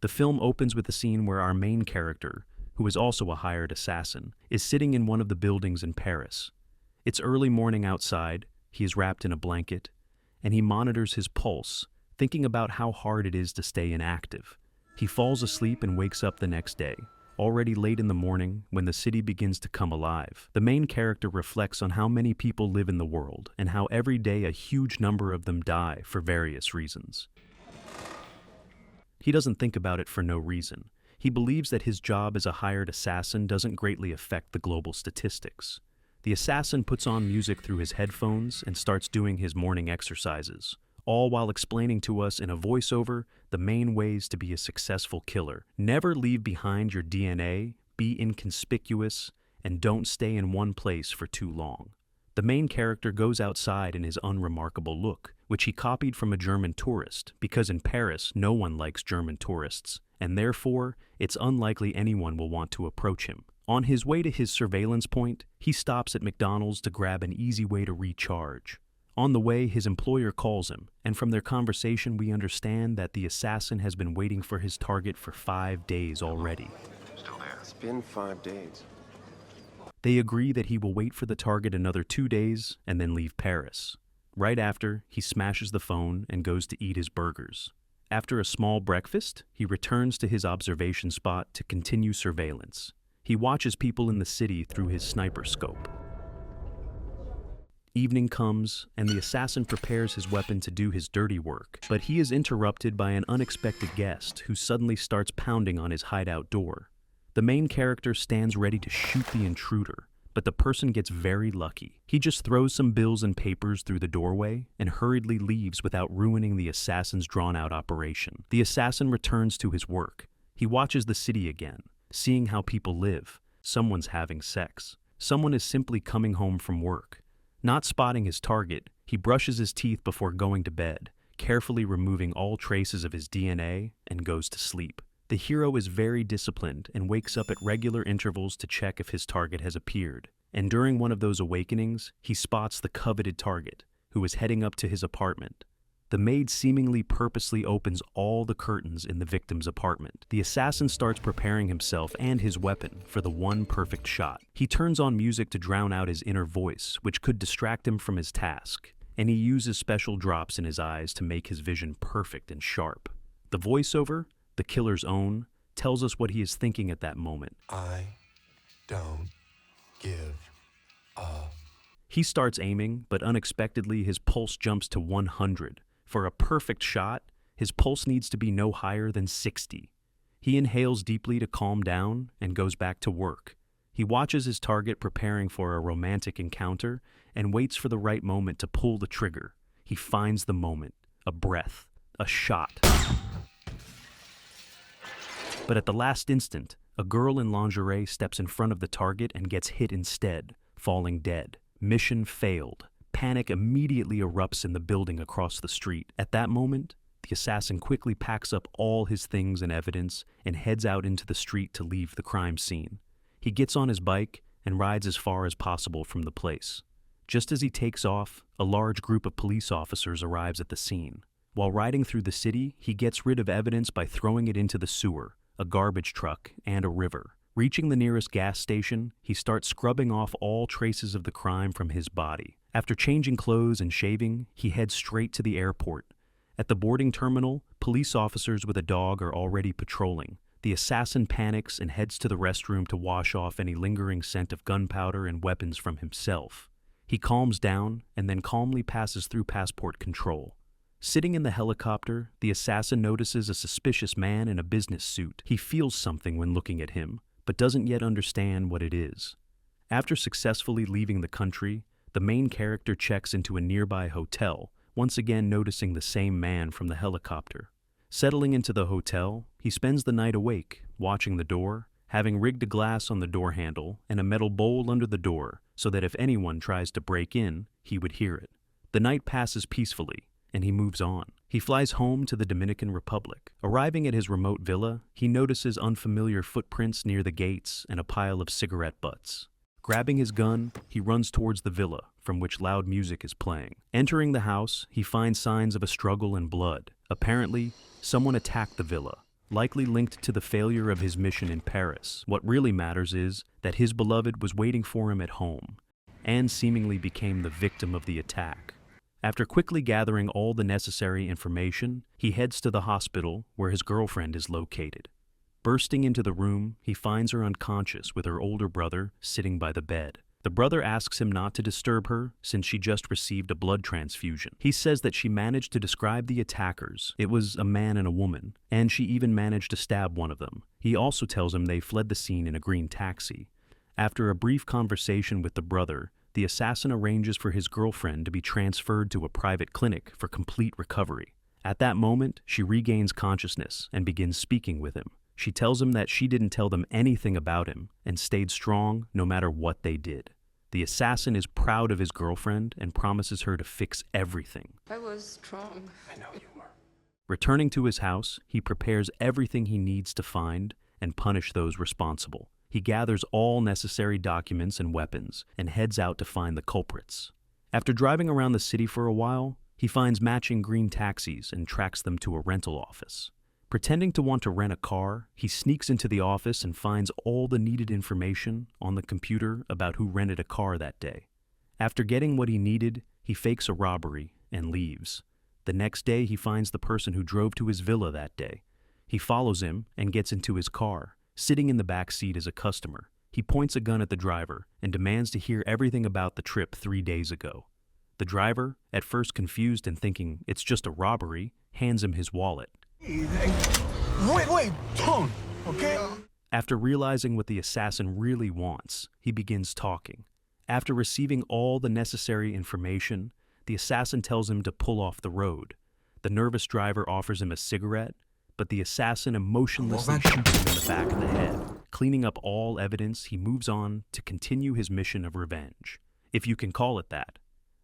The film opens with a scene where our main character, who is also a hired assassin, is sitting in one of the buildings in Paris. It's early morning outside, he is wrapped in a blanket, and he monitors his pulse, thinking about how hard it is to stay inactive. He falls asleep and wakes up the next day, already late in the morning when the city begins to come alive. The main character reflects on how many people live in the world and how every day a huge number of them die for various reasons. He doesn't think about it for no reason. He believes that his job as a hired assassin doesn't greatly affect the global statistics. The assassin puts on music through his headphones and starts doing his morning exercises, all while explaining to us in a voiceover the main ways to be a successful killer. Never leave behind your DNA, be inconspicuous, and don't stay in one place for too long. The main character goes outside in his unremarkable look, which he copied from a German tourist, because in Paris no one likes German tourists, and therefore it's unlikely anyone will want to approach him. On his way to his surveillance point, he stops at McDonald's to grab an easy way to recharge. On the way, his employer calls him, and from their conversation we understand that the assassin has been waiting for his target for 5 days already. Still there. It's been 5 days. They agree that he will wait for the target another 2 days and then leave Paris. Right after, he smashes the phone and goes to eat his burgers. After a small breakfast, he returns to his observation spot to continue surveillance. He watches people in the city through his sniper scope. Evening comes, and the assassin prepares his weapon to do his dirty work, but he is interrupted by an unexpected guest who suddenly starts pounding on his hideout door. The main character stands ready to shoot the intruder, but the person gets very lucky. He just throws some bills and papers through the doorway and hurriedly leaves without ruining the assassin's drawn-out operation. The assassin returns to his work. He watches the city again, seeing how people live. Someone's having sex. Someone is simply coming home from work. Not spotting his target, he brushes his teeth before going to bed, carefully removing all traces of his DNA, and goes to sleep. The hero is very disciplined and wakes up at regular intervals to check if his target has appeared. And during one of those awakenings, he spots the coveted target, who is heading up to his apartment. The maid seemingly purposely opens all the curtains in the victim's apartment. The assassin starts preparing himself and his weapon for the one perfect shot. He turns on music to drown out his inner voice, which could distract him from his task, and he uses special drops in his eyes to make his vision perfect and sharp. The voiceover, the killer's own, tells us what he is thinking at that moment. I don't give up. He starts aiming, but unexpectedly his pulse jumps to 100. For a perfect shot, his pulse needs to be no higher than 60. He inhales deeply to calm down and goes back to work. He watches his target preparing for a romantic encounter and waits for the right moment to pull the trigger. He finds the moment, a breath, a shot. But at the last instant, a girl in lingerie steps in front of the target and gets hit instead, falling dead. Mission failed. Panic immediately erupts in the building across the street. At that moment, the assassin quickly packs up all his things and evidence and heads out into the street to leave the crime scene. He gets on his bike and rides as far as possible from the place. Just as he takes off, a large group of police officers arrives at the scene. While riding through the city, he gets rid of evidence by throwing it into the sewer, a garbage truck, and a river. Reaching the nearest gas station, he starts scrubbing off all traces of the crime from his body. After changing clothes and shaving, he heads straight to the airport. At the boarding terminal, police officers with a dog are already patrolling. The assassin panics and heads to the restroom to wash off any lingering scent of gunpowder and weapons from himself. He calms down and then calmly passes through passport control. Sitting in the helicopter, the assassin notices a suspicious man in a business suit. He feels something when looking at him, but doesn't yet understand what it is. After successfully leaving the country, the main character checks into a nearby hotel, once again noticing the same man from the helicopter. Settling into the hotel, he spends the night awake, watching the door, having rigged a glass on the door handle and a metal bowl under the door so that if anyone tries to break in, he would hear it. The night passes peacefully, and he moves on. He flies home to the Dominican Republic. Arriving at his remote villa, he notices unfamiliar footprints near the gates and a pile of cigarette butts. Grabbing his gun, he runs towards the villa, from which loud music is playing. Entering the house, he finds signs of a struggle and blood. Apparently, someone attacked the villa. likely linked to the failure of his mission in Paris. What really matters is that his beloved was waiting for him at home, and seemingly became the victim of the attack. After quickly gathering all the necessary information, he heads to the hospital where his girlfriend is located. Bursting into the room, he finds her unconscious with her older brother sitting by the bed. The brother asks him not to disturb her since she just received a blood transfusion. He says that she managed to describe the attackers. It was a man and a woman, and she even managed to stab one of them. He also tells him they fled the scene in a green taxi. After a brief conversation with the brother, the assassin arranges for his girlfriend to be transferred to a private clinic for complete recovery. At that moment, she regains consciousness and begins speaking with him. She tells him that she didn't tell them anything about him and stayed strong no matter what they did. The assassin is proud of his girlfriend and promises her to fix everything. I was strong. I know you were. Returning to his house, he prepares everything he needs to find and punish those responsible. He gathers all necessary documents and weapons and heads out to find the culprits. After driving around the city for a while, he finds matching green taxis and tracks them to a rental office. Pretending to want to rent a car, he sneaks into the office and finds all the needed information on the computer about who rented a car that day. After getting what he needed, he fakes a robbery and leaves. The next day, he finds the person who drove to his villa that day. He follows him and gets into his car. Sitting in the back seat is a customer. He points a gun at the driver and demands to hear everything about the trip 3 days ago. The driver, at first confused and thinking it's just a robbery, hands him his wallet. Wait, Tom, okay? After realizing what the assassin really wants, he begins talking. After receiving all the necessary information, the assassin tells him to pull off the road. The nervous driver offers him a cigarette, but the assassin emotionlessly shoots him in the back of the head. Cleaning up all evidence, he moves on to continue his mission of revenge, if you can call it that.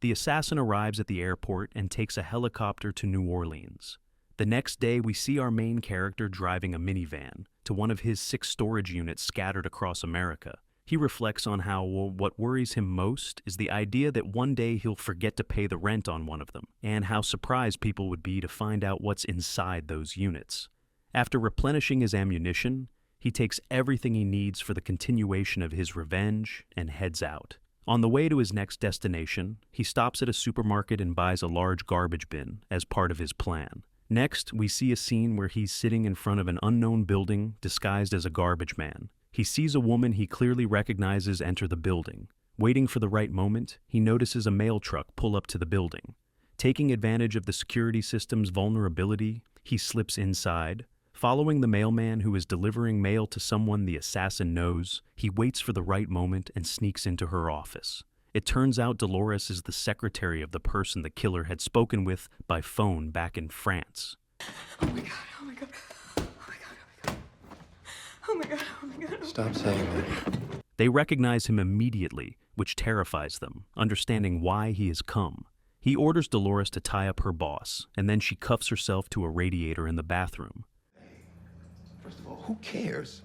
The assassin arrives at the airport and takes a helicopter to New Orleans. The next day, we see our main character driving a minivan to one of his 6 storage units scattered across America. He reflects on how what worries him most is the idea that one day he'll forget to pay the rent on one of them, and how surprised people would be to find out what's inside those units. After replenishing his ammunition, he takes everything he needs for the continuation of his revenge and heads out. On the way to his next destination, he stops at a supermarket and buys a large garbage bin as part of his plan. Next, we see a scene where he's sitting in front of an unknown building disguised as a garbage man. He sees a woman he clearly recognizes enter the building. Waiting for the right moment, he notices a mail truck pull up to the building. Taking advantage of the security system's vulnerability, he slips inside. Following the mailman who is delivering mail to someone the assassin knows, he waits for the right moment and sneaks into her office. It turns out Dolores is the secretary of the person the killer had spoken with by phone back in France. Oh my god, oh my god. Oh my god, oh my god. Oh my god, oh my god. Stop saying that. They recognize him immediately, which terrifies them, understanding why he has come. He orders Dolores to tie up her boss, and then she cuffs herself to a radiator in the bathroom. First of all, who cares?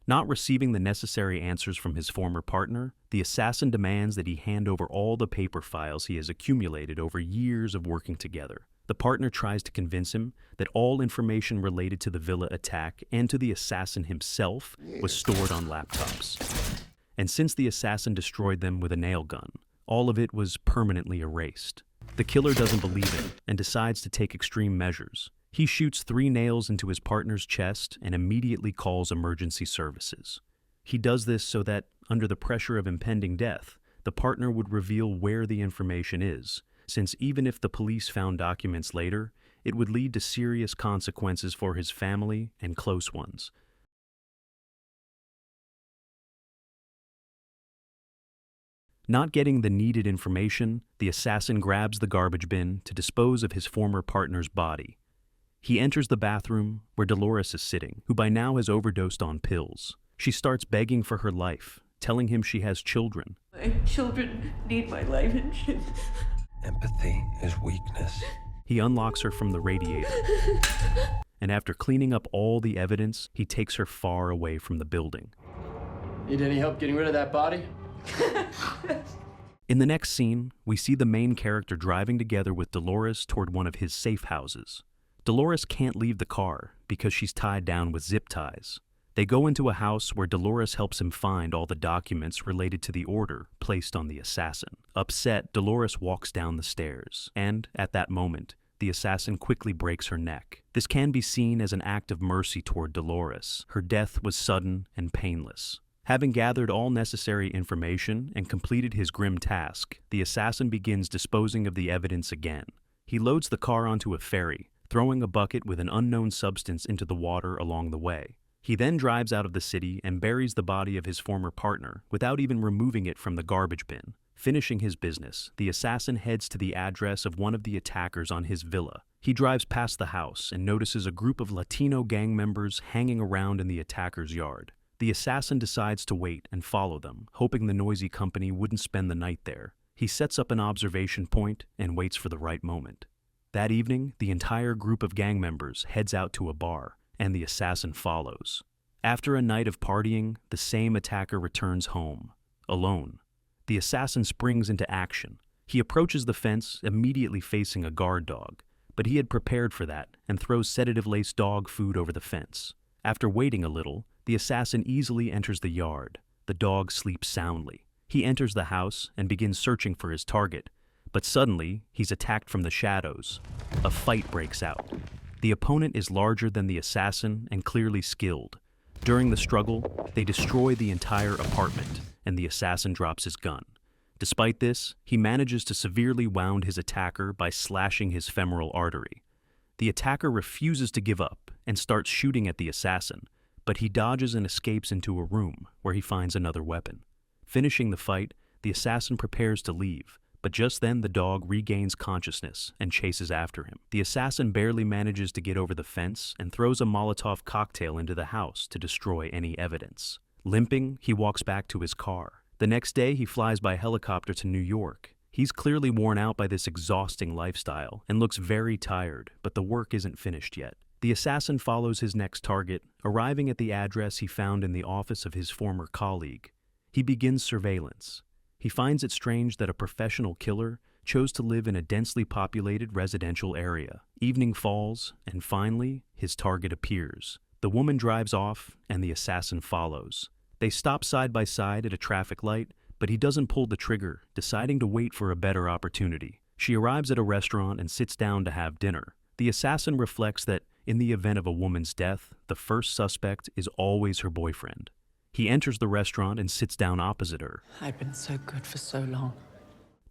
Not receiving the necessary answers from his former partner, the assassin demands that he hand over all the paper files he has accumulated over years of working together. The partner tries to convince him that all information related to the villa attack and to the assassin himself was stored on laptops. And since the assassin destroyed them with a nail gun, all of it was permanently erased. The killer doesn't believe it and decides to take extreme measures. He shoots 3 nails into his partner's chest and immediately calls emergency services. He does this so that, under the pressure of impending death, the partner would reveal where the information is, since even if the police found documents later, it would lead to serious consequences for his family and close ones. Not getting the needed information, the assassin grabs the garbage bin to dispose of his former partner's body. He enters the bathroom where Dolores is sitting, who by now has overdosed on pills. She starts begging for her life, telling him she has children. My children need my life and shit. Empathy is weakness. He unlocks her from the radiator, and after cleaning up all the evidence, he takes her far away from the building. Need any help getting rid of that body? In the next scene, we see the main character driving together with Dolores toward one of his safe houses. Dolores can't leave the car because she's tied down with zip ties. They go into a house where Dolores helps him find all the documents related to the order placed on the assassin. Upset, Dolores walks down the stairs, and, at that moment, the assassin quickly breaks her neck. This can be seen as an act of mercy toward Dolores. Her death was sudden and painless. Having gathered all necessary information and completed his grim task, the assassin begins disposing of the evidence again. He loads the car onto a ferry, throwing a bucket with an unknown substance into the water along the way. He then drives out of the city and buries the body of his former partner without even removing it from the garbage bin. Finishing his business, the assassin heads to the address of one of the attackers on his villa. He drives past the house and notices a group of Latino gang members hanging around in the attacker's yard. The assassin decides to wait and follow them, hoping the noisy company wouldn't spend the night there. He sets up an observation point and waits for the right moment. That evening, the entire group of gang members heads out to a bar, and the assassin follows. After a night of partying, the same attacker returns home, alone. The assassin springs into action. He approaches the fence, immediately facing a guard dog, but he had prepared for that and throws sedative-laced dog food over the fence. After waiting a little, the assassin easily enters the yard. The dog sleeps soundly. He enters the house and begins searching for his target, but suddenly, he's attacked from the shadows. A fight breaks out. The opponent is larger than the assassin and clearly skilled. During the struggle, they destroy the entire apartment, and the assassin drops his gun. Despite this, he manages to severely wound his attacker by slashing his femoral artery. The attacker refuses to give up and starts shooting at the assassin, but he dodges and escapes into a room where he finds another weapon. Finishing the fight, the assassin prepares to leave, but just then the dog regains consciousness and chases after him. The assassin barely manages to get over the fence and throws a Molotov cocktail into the house to destroy any evidence. Limping, he walks back to his car. The next day, he flies by helicopter to New York. He's clearly worn out by this exhausting lifestyle and looks very tired, but the work isn't finished yet. The assassin follows his next target, arriving at the address he found in the office of his former colleague. He begins surveillance. He finds it strange that a professional killer chose to live in a densely populated residential area. Evening falls, and finally, his target appears. The woman drives off, and the assassin follows. They stop side by side at a traffic light, but he doesn't pull the trigger, deciding to wait for a better opportunity. She arrives at a restaurant and sits down to have dinner. The assassin reflects that, in the event of a woman's death, the first suspect is always her boyfriend. He enters the restaurant and sits down opposite her. I've been so good for so long.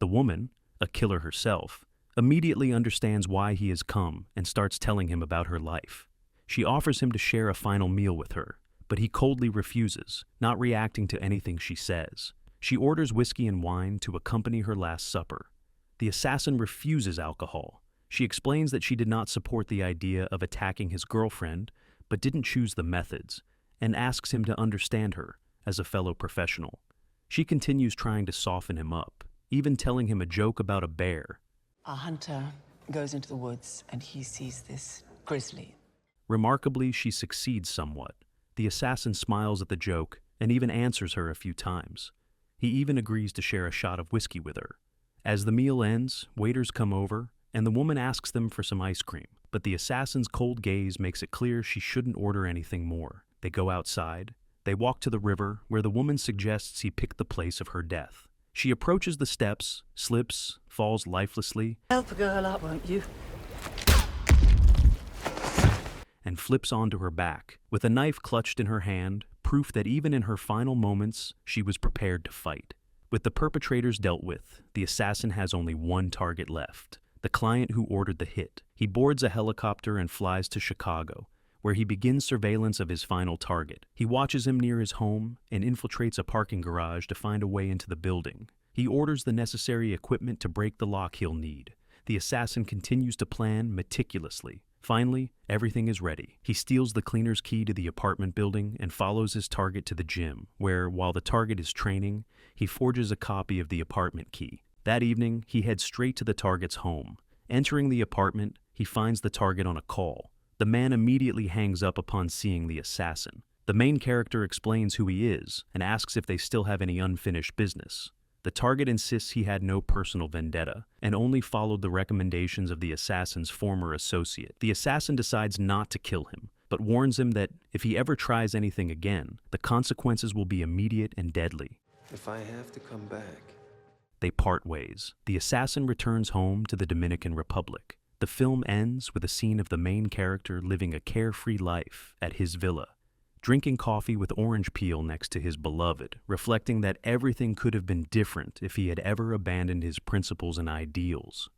The woman, a killer herself, immediately understands why he has come and starts telling him about her life. She offers him to share a final meal with her, but he coldly refuses, not reacting to anything she says. She orders whiskey and wine to accompany her last supper. The assassin refuses alcohol. She explains that she did not support the idea of attacking his girlfriend, but didn't choose the methods, and asks him to understand her as a fellow professional. She continues trying to soften him up, even telling him a joke about a bear. A hunter goes into the woods and he sees this grizzly. Remarkably, she succeeds somewhat. The assassin smiles at the joke and even answers her a few times. He even agrees to share a shot of whiskey with her. As the meal ends, waiters come over, and the woman asks them for some ice cream, but the assassin's cold gaze makes it clear she shouldn't order anything more. They go outside. They walk to the river, where the woman suggests he pick the place of her death. She approaches the steps, slips, falls lifelessly, Help a girl up, won't you? and flips onto her back, with a knife clutched in her hand, proof that even in her final moments, she was prepared to fight. With the perpetrators dealt with, the assassin has only one target left, the client who ordered the hit. He boards a helicopter and flies to Chicago, where he begins surveillance of his final target. He watches him near his home and infiltrates a parking garage to find a way into the building. He orders the necessary equipment to break the lock he'll need. The assassin continues to plan meticulously. Finally, everything is ready. He steals the cleaner's key to the apartment building and follows his target to the gym, where, while the target is training, he forges a copy of the apartment key. That evening, he heads straight to the target's home. Entering the apartment, he finds the target on a call. The man immediately hangs up upon seeing the assassin. The main character explains who he is and asks if they still have any unfinished business. The target insists he had no personal vendetta and only followed the recommendations of the assassin's former associate. The assassin decides not to kill him, but warns him that if he ever tries anything again, the consequences will be immediate and deadly. If I have to come back. They part ways. The assassin returns home to the Dominican Republic. The film ends with a scene of the main character living a carefree life at his villa, drinking coffee with orange peel next to his beloved, reflecting that everything could have been different if he had ever abandoned his principles and ideals.